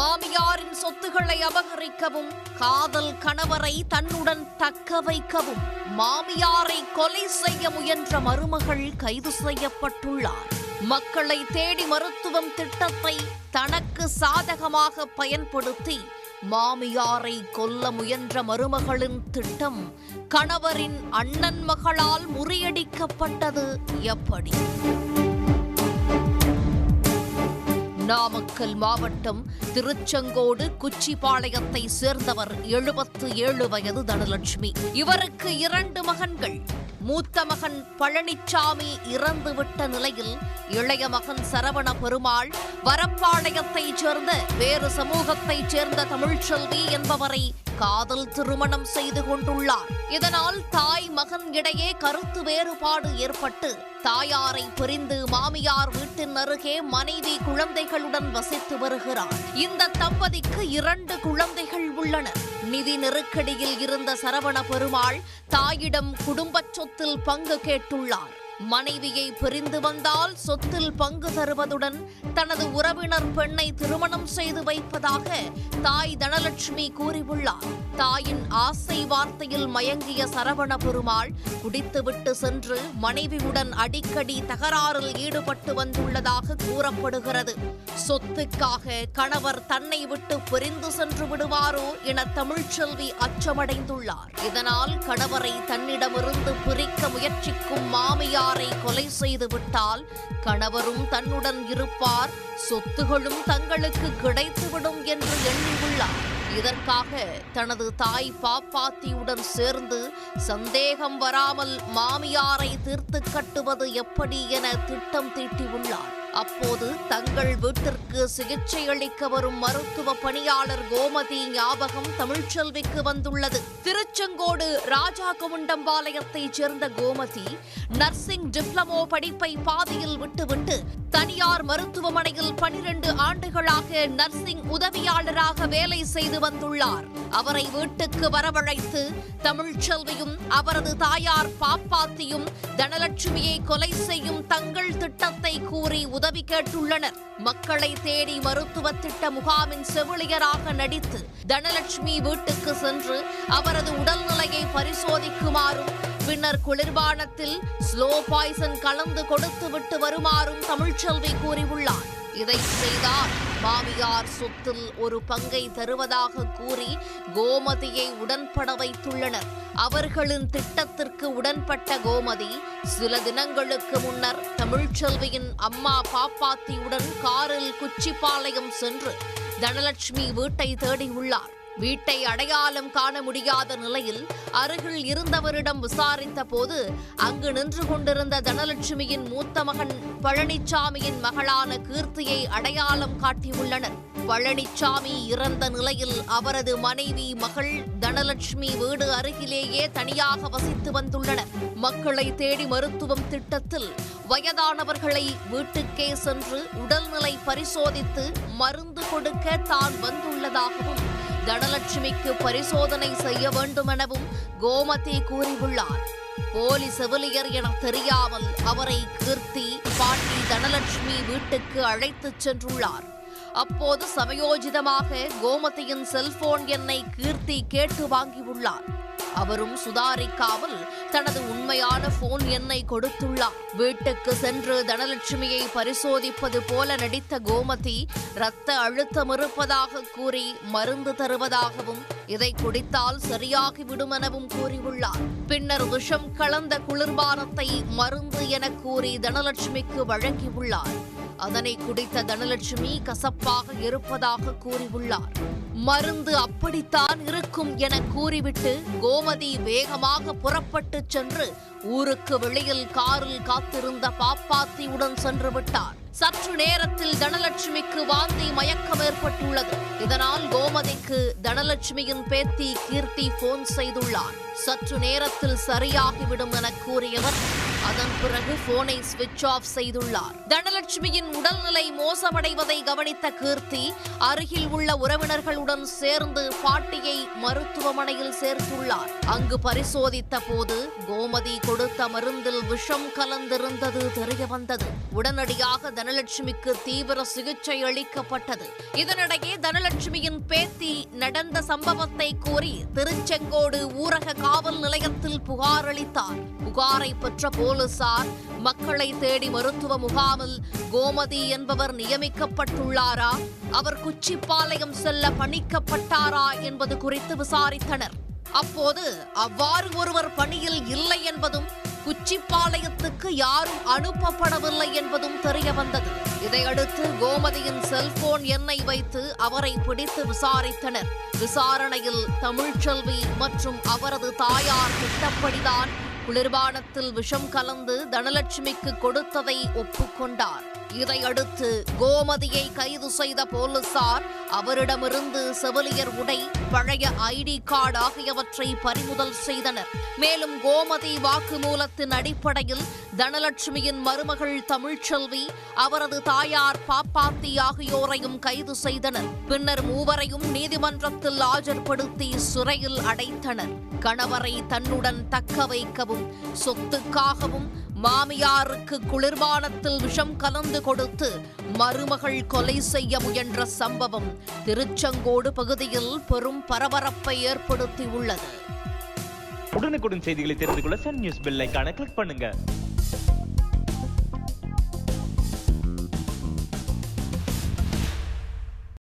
மாமியாரின் சொத்துக்களை அபகரிக்கவும், காதல் கணவரை தன்னுடன் தக்க வைக்கவும் மாமியாரை கொலை செய்ய முயன்ற மருமகள் கைது செய்யப்பட்டுள்ளார். மக்களை தேடி மருத்துவம் திட்டத்தை தனக்கு சாதகமாக பயன்படுத்தி மாமியாரை கொல்ல முயன்ற மருமகளின் திட்டம் கணவரின் அண்ணன் மகளால் முறியடிக்கப்பட்டது எப்படி? நாமக்கல் மாவட்டம் திருச்செங்கோடு குச்சிபாளையத்தை சேர்ந்தவர் 77 வயது தனலட்சுமி. இவருக்கு 2 மகன்கள். மூத்த மகன் பழனிச்சாமி இறந்துவிட்ட நிலையில் இளைய மகன் சரவண பெருமாள் வரப்பாளையத்தைச் சேர்ந்த வேறு சமூகத்தைச் சேர்ந்த தமிழ்ச்செல்வி என்பவரை காதல் திருமணம் செய்து கொண்டுள்ளார். இதனால் தாய் மகன் இடையே கருத்து வேறுபாடு ஏற்பட்டு தாயாரை பிரிந்து மாமியார் வீட்டின் அருகே மனைவி குழந்தைகளுடன் வசித்து வருகிறார். இந்த தம்பதிக்கு 2 குழந்தைகள் உள்ளனர். நிதி நெருக்கடியில் இருந்த சரவண பெருமாள் தாயிடம் குடும்ப சொத்தில் பங்கு கேட்டுள்ளார். மனைவியை பிரிந்து வந்தால் சொத்தில் பங்கு தருவதுடன் தனது உறவினர் பெண்ணை திருமணம் செய்து வைப்பதாக தாய் தனலட்சுமி கூறியுள்ளார். தாயின் ஆசை வார்த்தையில் மயங்கிய சரவண பெருமாள் குடித்துவிட்டு சென்று மனைவியுடன் அடிக்கடி தகராறில் ஈடுபட்டு வந்துள்ளதாக கூறப்படுகிறது. சொத்துக்காக கணவர் தன்னை விட்டு பிரிந்து சென்று விடுவாரோ என தமிழ்ச்செல்வி அச்சமடைந்துள்ளார். இதனால் கணவரை தன்னிடமிருந்து பிரிக்க முயற்சிக்கும் மாமியார் கொலை செய்துவிட்டால் கணவரும் தன்னுடன் இருப்பார், சொத்துகளும் தங்களுக்கு கிடைத்துவிடும் என்று எண்ணியுள்ளார். இதற்காக தனது தாய் பாப்பாத்தியுடன் சேர்ந்து சந்தேகம் வராமல் மாமியாரை தீர்த்து கட்டுவது எப்படி என திட்டம் தீட்டியுள்ளார். அப்போது தங்கள் வீட்டிற்கு சிகிச்சை அளிக்க வரும் மருத்துவ பணியாளர் கோமதி ஞாபகம் தமிழ்ச்செல்விக்கு வந்துள்ளது. திருச்செங்கோடு ராஜாகவுண்டம்பாளையத்தைச் சேர்ந்த கோமதி நர்சிங் டிப்ளமோ படிப்பை பாதியில் விட்டுவிட்டு தனியார் மருத்துவமனையில் 12 ஆண்டுகளாக நர்சிங் உதவியாளராக வேலை செய்து வந்துள்ளார். அவரை வீட்டுக்கு வரவழைத்து தமிழ்ச்செல்வியும் அவரது தாயார் பாப்பாத்தியும் தனலட்சுமியை கொலை செய்யும் தங்கள் திட்டத்தை கூறி உதவி கேட்டுள்ளனர். மக்களை தேடி மருத்துவ திட்ட முகாமின் செவிலியராக நடித்து தனலட்சுமி வீட்டுக்கு சென்று அவரது உடல்நிலையை பரிசோதிக்குமாறும் பின்னர் குளிர்பானத்தில் ஸ்லோ பாய்சன் கலந்து கொடுத்துவிட்டு வருமாறும் தமிழ்ச்செல்வி கூறியுள்ளார். இதை செய்தால் மாமியார் சொத்தில் ஒரு பங்கை தருவதாக கூறி கோமதியை உடன்பட வைத்துள்ளனர். அவர்களின் திட்டத்திற்கு உடன்பட்ட கோமதி சில தினங்களுக்கு முன்னர் தமிழ்ச்செல்வியின் அம்மா பாப்பாத்தியுடன் காரில் குச்சிபாளையம் சென்று தனலட்சுமி வீட்டை தேடியுள்ளார். வீட்டை அடையாளம் காண முடியாத நிலையில் அருகில் இருந்தவரிடம் விசாரித்த போது அங்கு நின்று கொண்டிருந்த தனலட்சுமியின் மூத்த மகன் பழனிச்சாமியின் மகளான கீர்த்தியை அடையாளம் காட்டியுள்ளனர். பழனிச்சாமி இறந்த நிலையில் அவரது மனைவி மகள் தனலட்சுமி வீடு அருகிலேயே தனியாக வசித்து வந்துள்ளனர். மக்களை தேடி மருத்துவம் திட்டத்தில் வயதானவர்களை வீட்டுக்கே சென்று உடல்நிலை பரிசோதித்து மருந்து கொடுக்க தான் வந்துள்ளதாகவும் தனலட்சுமிக்கு பரிசோதனை செய்ய வேண்டுமெனவும் கோமதி கூறியுள்ளார். போலி செவிலியர் என தெரியாமல் அவரை கீர்த்தி பாட்டி தனலட்சுமி வீட்டுக்கு அழைத்துச் சென்றுள்ளார். அப்போது சமயோஜிதமாக கோமதியின் செல்போன் எண்ணை கீர்த்தி கேட்டு வாங்கியுள்ளார். அவரும் சுதாரிக்காமல் தனது உண்மையான போன் எண்ணை கொடுத்துள்ளார். வீட்டுக்கு சென்று தனலட்சுமியை பரிசோதிப்பது போல நடித்த கோமதி இரத்த அழுத்தம் இருப்பதாக கூறி மருந்து தருவதாகவும் இதை குடித்தால் சரியாகிவிடும் எனவும் கூறியுள்ளார். பின்னர் விஷம் கலந்த குளிர்பானத்தை மருந்து என கூறி தனலட்சுமிக்கு வழங்கியுள்ளார். அதனை குடித்த தனலட்சுமி கசப்பாக இருப்பதாக கூறியுள்ளார். மருந்து அப்படித்தான் இருக்கும் என கூறிவிட்டு கோமதி வேகமாக புறப்பட்டு சென்று ஊருக்கு வெளியில் காரில் காத்திருந்த பாப்பாத்தியுடன் சென்று விட்டார். சற்று நேரத்தில் தனலட்சுமிக்கு வாந்தி மயக்கம் ஏற்பட்டுள்ளது. இதனால் கோமதிக்கு தனலட்சுமியின் பேத்தி கீர்த்தி போன் செய்துள்ளார். சற்று நேரத்தில் சரியாகிவிடும் என கூறியவர் அதன் பிறகு போனை சுவிட்ச் ஆஃப் செய்துள்ளார். தனலட்சுமியின் உடல்நிலை மோசமடைவதை கவனித்த கீர்த்தி அருகில் உள்ள உறவினர்களுடன் சேர்ந்து பாட்டியை மருத்துவமனையில் சேர்த்துள்ளார். அங்கு பரிசோதித்த போது கோமதி கொடுத்த மருந்தில் விஷம் கலந்திருந்தது தெரியவந்தது. உடனடியாக தனலட்சுமிக்கு தீவிர சிகிச்சை அளிக்கப்பட்டது. இதனிடையே தனலட்சுமியின் பேத்தி நடந்த சம்பவத்தை கூறி திருச்செங்கோடு ஊரக காவல் நிலையத்தில் புகார் அளித்தார். புகாரை பெற்ற போலீசார் மக்களை தேடி மருத்துவ முகாமில் கோமதி என்பவர் நியமிக்கப்பட்டுள்ளாரா, அவர் குச்சிப்பாளையம் செல்ல பணிக்கப்பட்டாரா என்பது குறித்து விசாரித்தனர். அப்போது அவ்வாறு ஒருவர் பணியில் இல்லை என்பதும் குச்சிப்பாளையத்துக்கு யாரும் அனுப்பப்படவில்லை என்பதும் தெரியவந்தது. இதையடுத்து கோமதியின் செல்போன் எண்ணை வைத்து அவரை பிடித்து விசாரித்தனர். விசாரணையில் தமிழ்ச்செல்வி மற்றும் அவரது தாயார் திட்டப்படிதான் குளிர்பானத்தில் விஷம் கலந்து தனலட்சுமிக்கு கொடுத்ததை ஒப்புக்கொண்டார். இதையடுத்து கோமதியை கைது செய்த போலீசார் அவரிடமிருந்து செவிலியர் உடை, பழைய ஐடி கார்டு ஆகியவற்றை பறிமுதல் செய்தனர். மேலும் கோமதி வாக்குமூலத்தின் அடிப்படையில் தனலட்சுமியின் மருமகள் தமிழ்ச்செல்வி, அவரது தாயார் பாப்பாத்தி ஆகியோரையும் கைது செய்தனர். பின்னர் மூவரையும் நீதிமன்றத்தில் ஆஜர்படுத்தி சிறையில் அடைத்தனர். கணவரை தன்னுடன் தக்க வைக்கவும் சொத்துக்காகவும் மாமியாருக்கு குளிர்பானத்தில் விஷம் கலந்து கொடுத்து மருமகள் கொலை செய்ய முயன்ற சம்பவம் திருச்செங்கோடு பகுதியில் பெரும் பரபரப்பை ஏற்படுத்தியுள்ளது. உடனுக்குடன் செய்திகளை தெரிந்து கொள்ள சன் நியூஸ் பெல் ஐகானை கிளிக் பண்ணுங்க.